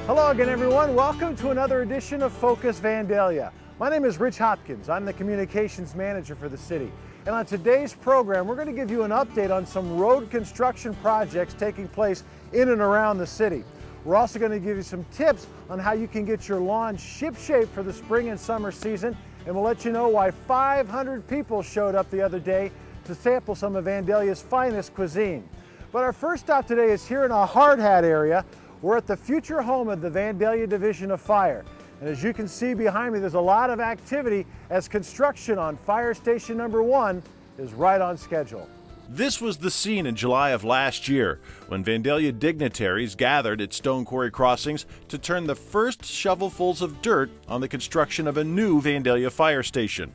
Hello again, everyone. Welcome to another edition of Focus Vandalia. My name is Rich Hopkins. I'm the communications manager for the city. And on today's program, we're going to give you an update on some road construction projects taking place in and around the city. We're also going to give you some tips on how you can get your lawn ship-shape for the spring and summer season. And we'll let you know why 500 people showed up the other day to sample some of Vandalia's finest cuisine. But our first stop today is here in a hard hat area. We're at the future home of the Vandalia Division of Fire. And as you can see behind me, there's a lot of activity as construction on Fire Station number 1 is right on schedule. This was the scene in July of last year when Vandalia dignitaries gathered at Stone Quarry Crossings to turn the first shovelfuls of dirt on the construction of a new Vandalia fire station.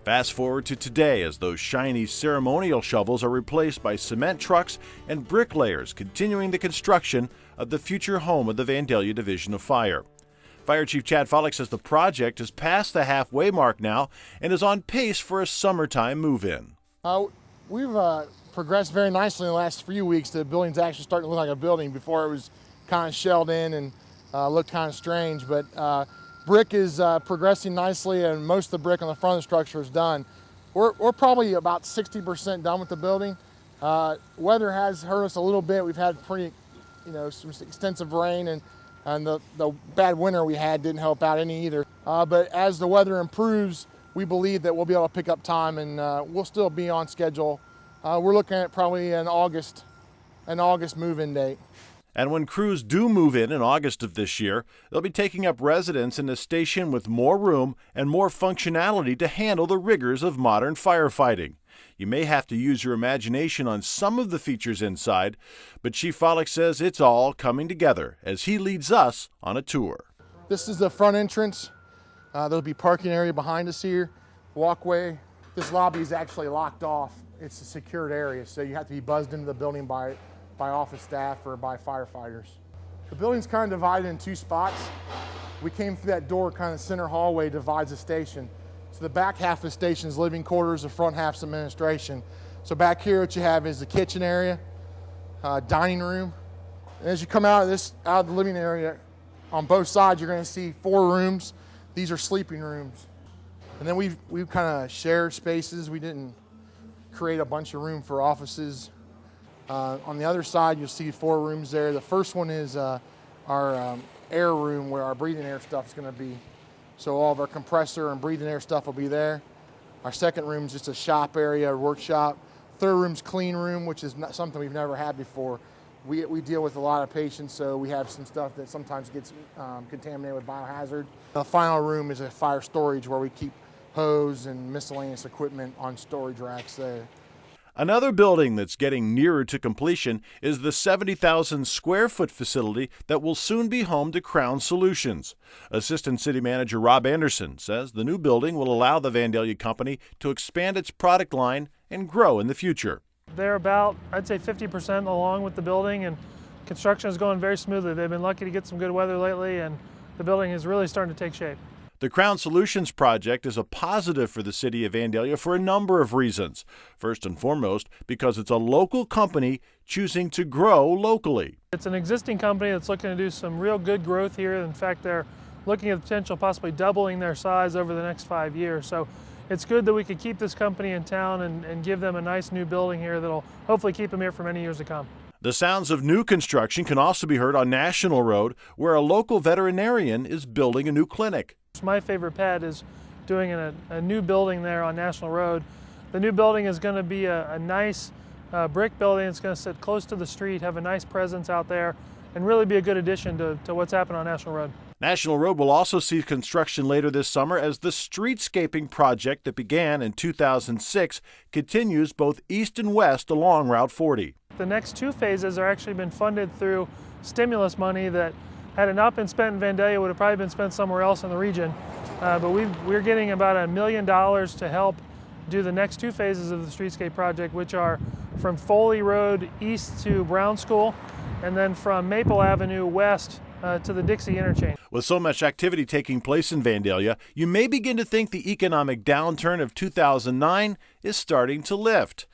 Fast forward to today as those shiny ceremonial shovels are replaced by cement trucks and bricklayers continuing the construction of the future home of the Vandalia Division of Fire. Fire Chief Chad Follick says the project has passed the halfway mark now and is on pace for a summertime move-in. We've progressed very nicely in the last few weeks. The building's actually starting to look like a building. Before it was kind of shelled in and looked kind of strange, but brick is progressing nicely, and most of the brick on the front of the structure is done. We're probably about 60% done with the building. Weather has hurt us a little bit. We've had some extensive rain, and the bad winter we had didn't help out any either. But as the weather improves, we believe that we'll be able to pick up time, and we'll still be on schedule. We're looking at probably an August move-in date. And when crews do move in August of this year, they'll be taking up residence in a station with more room and more functionality to handle the rigors of modern firefighting. You may have to use your imagination on some of the features inside, but Chief Follick says it's all coming together as he leads us on a tour. This is the front entrance. There'll be parking area behind us here, walkway. This lobby is actually locked off. It's a secured area, so you have to be buzzed into the building by office staff or by firefighters. The building's kind of divided in two spots. We came through that door, kind of center hallway divides the station. So the back half of the station is living quarters, the front half's administration. So back here what you have is the kitchen area, dining room. And as you come out of the living area, on both sides you're going to see 4 rooms. These are sleeping rooms. And then we've kind of shared spaces. We didn't create a bunch of room for offices. On the other side, you'll see 4 rooms there. The first one is our air room where our breathing air stuff is going to be. So all of our compressor and breathing air stuff will be there. Our second room is just a shop area, a workshop. Third room's clean room, which is not something we've never had before. We deal with a lot of patients, so we have some stuff that sometimes gets contaminated with biohazard. The final room is a fire storage where we keep hose and miscellaneous equipment on storage racks there. Another building that's getting nearer to completion is the 70,000 square foot facility that will soon be home to Crown Solutions. Assistant City Manager Rob Anderson says the new building will allow the Vandalia Company to expand its product line and grow in the future. They're about, I'd say, 50% along with the building, and construction is going very smoothly. They've been lucky to get some good weather lately, and the building is really starting to take shape. The Crown Solutions project is a positive for the city of Vandalia for a number of reasons. First and foremost, because it's a local company choosing to grow locally. It's an existing company that's looking to do some real good growth here. In fact, they're looking at the potential of possibly doubling their size over the next 5 years. So it's good that we could keep this company in town and give them a nice new building here that'll hopefully keep them here for many years to come. The sounds of new construction can also be heard on National Road, where a local veterinarian is building a new clinic. My favorite pet is doing a new building there on National Road. The new building is going to be a nice brick building. It's going to sit close to the street, have a nice presence out there, and really be a good addition to what's happening on National Road. National Road will also see construction later this summer as the streetscaping project that began in 2006 continues both east and west along Route 40. The next 2 phases are actually been funded through stimulus money that, had it not been spent in Vandalia, would have probably been spent somewhere else in the region. But we're getting about $1 million to help do the next 2 phases of the streetscape project, which are from Foley Road east to Brown School, and then from Maple Avenue west to the Dixie interchange. With so much activity taking place in Vandalia, you may begin to think the economic downturn of 2009 is starting to lift.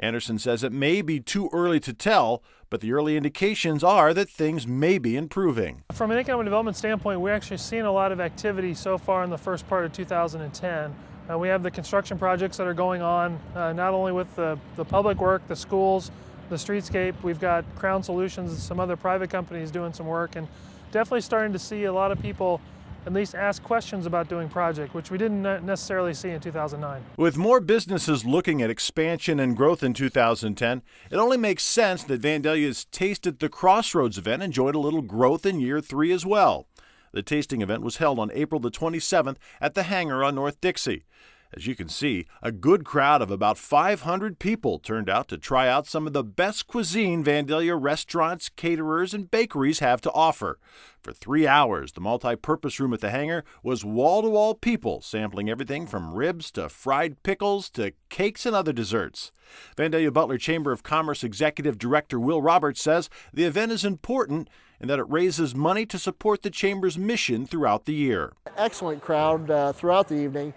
Anderson says it may be too early to tell, but the early indications are that things may be improving. From an economic development standpoint, we're actually seeing a lot of activity so far in the first part of 2010. We have the construction projects that are going on, not only with the public work, the schools, the streetscape. We've got Crown Solutions and some other private companies doing some work, and definitely starting to see a lot of people at least ask questions about doing project, which we didn't necessarily see in 2009. With more businesses looking at expansion and growth in 2010, it only makes sense that Vandalia's Taste at the Crossroads event enjoyed a little growth in year 3 as well. The tasting event was held on April the 27th at the hangar on North Dixie. As you can see, a good crowd of about 500 people turned out to try out some of the best cuisine Vandalia restaurants, caterers, and bakeries have to offer. For 3 hours, the multi-purpose room at the hangar was wall-to-wall people sampling everything from ribs to fried pickles to cakes and other desserts. Vandalia Butler Chamber of Commerce Executive Director Will Roberts says the event is important and that it raises money to support the Chamber's mission throughout the year. Excellent crowd throughout the evening.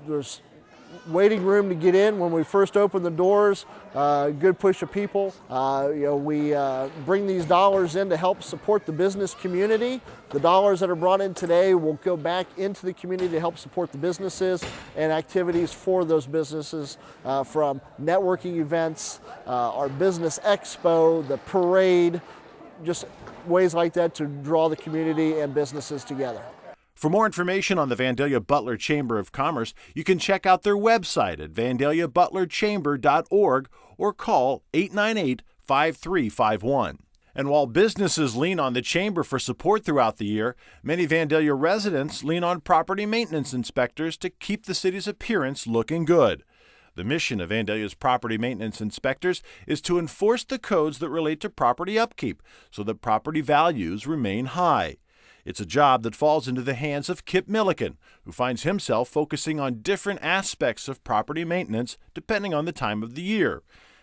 There's waiting room to get in when we first open the doors. Good push of people. We bring these dollars in to help support the business community. The dollars that are brought in today will go back into the community to help support the businesses and activities for those businesses, from networking events, our business expo, the parade, just ways like that to draw the community and businesses together. For more information on the Vandalia Butler Chamber of Commerce, you can check out their website at vandaliabutlerchamber.org or call 898-5351. And while businesses lean on the Chamber for support throughout the year, many Vandalia residents lean on property maintenance inspectors to keep the city's appearance looking good. The mission of Vandalia's property maintenance inspectors is to enforce the codes that relate to property upkeep so that property values remain high. It's a job that falls into the hands of Kip Milliken, who finds himself focusing on different aspects of property maintenance depending on the time of the year.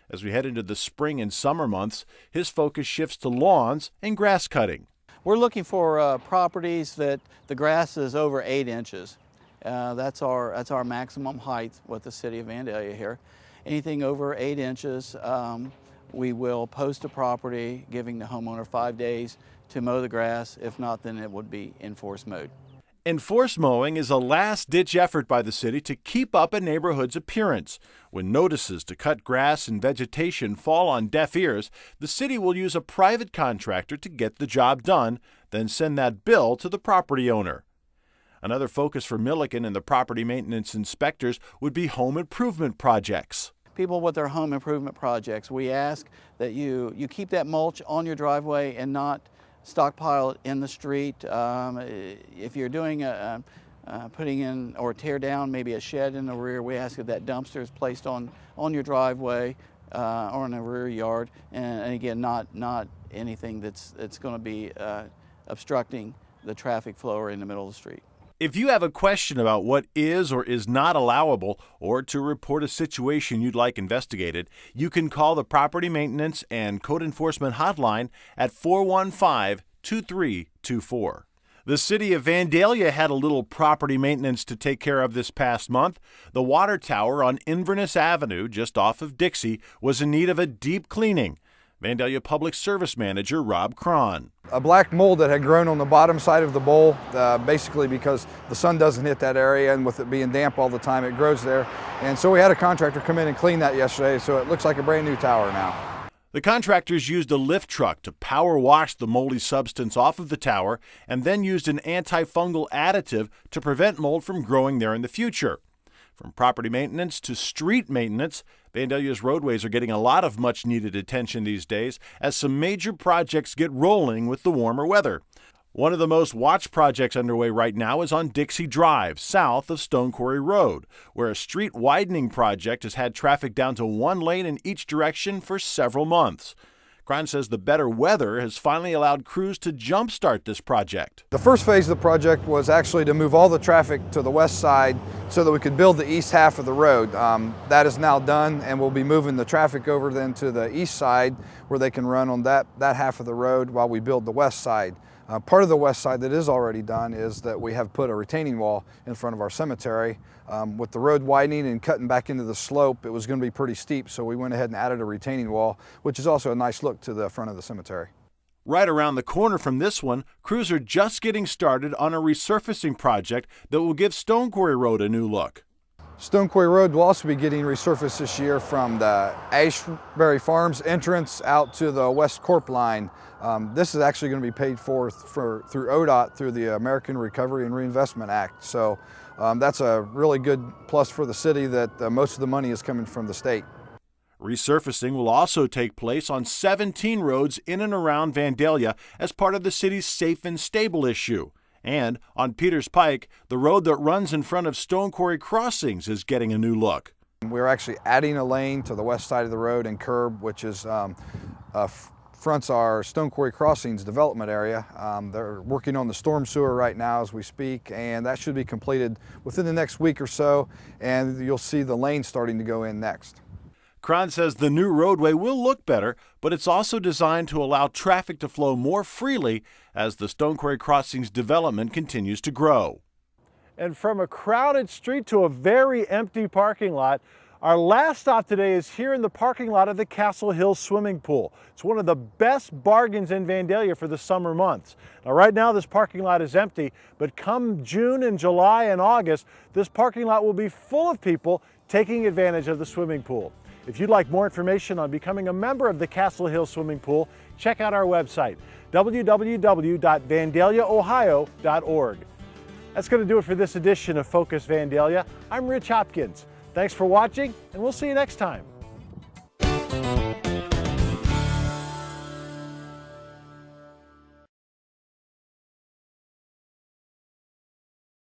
As we head into the spring and summer months, his focus shifts to lawns and grass cutting. We're looking for properties that the grass is over 8 inches. That's our maximum height with the city of Vandalia here. Anything over 8 inches, we will post a property, giving the homeowner 5 days to mow the grass. If not, then it would be enforced mowed. Enforced mowing is a last-ditch effort by the city to keep up a neighborhood's appearance. When notices to cut grass and vegetation fall on deaf ears, the city will use a private contractor to get the job done, then send that bill to the property owner. Another focus for Milliken and the property maintenance inspectors would be home improvement projects. People with their home improvement projects, we ask that you keep that mulch on your driveway and not stockpile it in the street. If you're doing putting in or tear down maybe a shed in the rear, we ask that dumpster is placed on your driveway or in the rear yard, and again, not anything that's going to be obstructing the traffic flow or in the middle of the street. If you have a question about what is or is not allowable, or to report a situation you'd like investigated, you can call the Property Maintenance and Code Enforcement Hotline at 415-2324. The city of Vandalia had a little property maintenance to take care of this past month. The water tower on Inverness Avenue, just off of Dixie, was in need of a deep cleaning. Vandalia Public Service Manager Rob Cron. A black mold that had grown on the bottom side of the bowl, basically because the sun doesn't hit that area, and with it being damp all the time, it grows there. And so we had a contractor come in and clean that yesterday, so it looks like a brand new tower now. The contractors used a lift truck to power wash the moldy substance off of the tower, and then used an antifungal additive to prevent mold from growing there in the future. From property maintenance to street maintenance, Vandalia's roadways are getting a lot of much-needed attention these days as some major projects get rolling with the warmer weather. One of the most watched projects underway right now is on Dixie Drive, south of Stone Quarry Road, where a street widening project has had traffic down to one lane in each direction for several months. Cron says the better weather has finally allowed crews to jumpstart this project. The first phase of the project was actually to move all the traffic to the west side so that we could build the east half of the road. That is now done, and we'll be moving the traffic over then to the east side where they can run on that half of the road while we build the west side. Part of the west side that is already done is that we have put a retaining wall in front of our cemetery. With the road widening and cutting back into the slope, it was going to be pretty steep, so we went ahead and added a retaining wall, which is also a nice look to the front of the cemetery. Right around the corner from this one, crews are just getting started on a resurfacing project that will give Stone Quarry Road a new look. Stone Quarry Road will also be getting resurfaced this year from the Ashbury Farms entrance out to the West Corp line. This is actually going to be paid for through ODOT through the American Recovery and Reinvestment Act. So that's a really good plus for the city that most of the money is coming from the state. Resurfacing will also take place on 17 roads in and around Vandalia as part of the city's Safe and Stable issue. And on Peters Pike, the road that runs in front of Stone Quarry Crossings is getting a new look. We're actually adding a lane to the west side of the road and curb, which is fronts our Stone Quarry Crossings development area. They're working on the storm sewer right now as we speak, and that should be completed within the next week or so, and you'll see the lane starting to go in next. Cron says the new roadway will look better, but it's also designed to allow traffic to flow more freely as the Stone Quarry Crossings development continues to grow. And from a crowded street to a very empty parking lot, our last stop today is here in the parking lot of the Castle Hill Swimming Pool. It's one of the best bargains in Vandalia for the summer months. Now, right now this parking lot is empty, but come June and July and August, this parking lot will be full of people taking advantage of the swimming pool. If you'd like more information on becoming a member of the Castle Hill Swimming Pool, check out our website, www.vandaliaohio.org. That's going to do it for this edition of Focus Vandalia. I'm Rich Hopkins. Thanks for watching, and we'll see you next time.